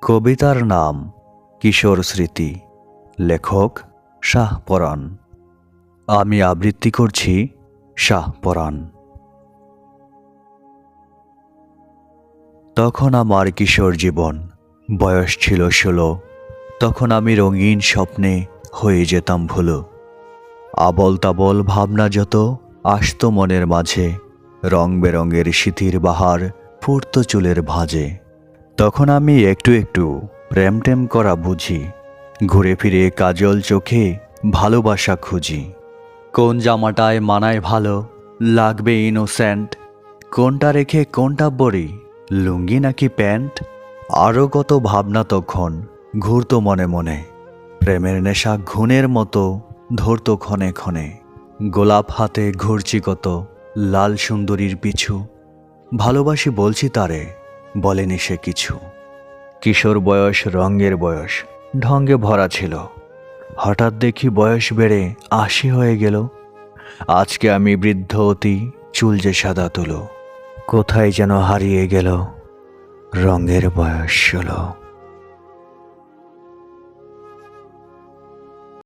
কবিতার নাম কিশোর স্মৃতি, লেখক শাহপরাণ। আমি আবৃত্তি করছি শাহপরাণ। তখন আমার কিশোর জীবন, বয়স ছিল 16। তখন আমি রঙিন স্বপ্নে হয়ে যেতাম ভুলো। আবল তাবল ভাবনা যত আসতো মনের মাঝে, রং বেরঙের শীতির বাহার ফুটত চুলের ভাঁজে। তখন আমি একটু একটু প্রেম টেম করা বুঝি, ঘুরে ফিরে কাজল চোখে ভালোবাসা খুঁজি। কোন জামাটায় মানায় ভালো, লাগবে ইনোসেন্ট, কোনটা রেখে কোনটা পরি, লুঙ্গি নাকি প্যান্ট। আরও কত ভাবনা তখন ঘুরতো মনে মনে, প্রেমের নেশা ঘুণের মতো ধরতো ক্ষণে ক্ষণে। গোলাপ হাতে ঘুরছি কত লাল সুন্দরীর পিছু, ভালোবাসি বলছি তারে, বলেনি সে কিছু। কিশোর বয়স রঙের বয়স, ঢঙ্গে ভরা ছিল। হঠাৎ দেখি বয়স বেড়ে 80 হয়ে গেল। আজকে আমি বৃদ্ধ অতি, চুল যে সাদা তুলো, কোথায় যেন হারিয়ে গেল রঙের বয়স 16।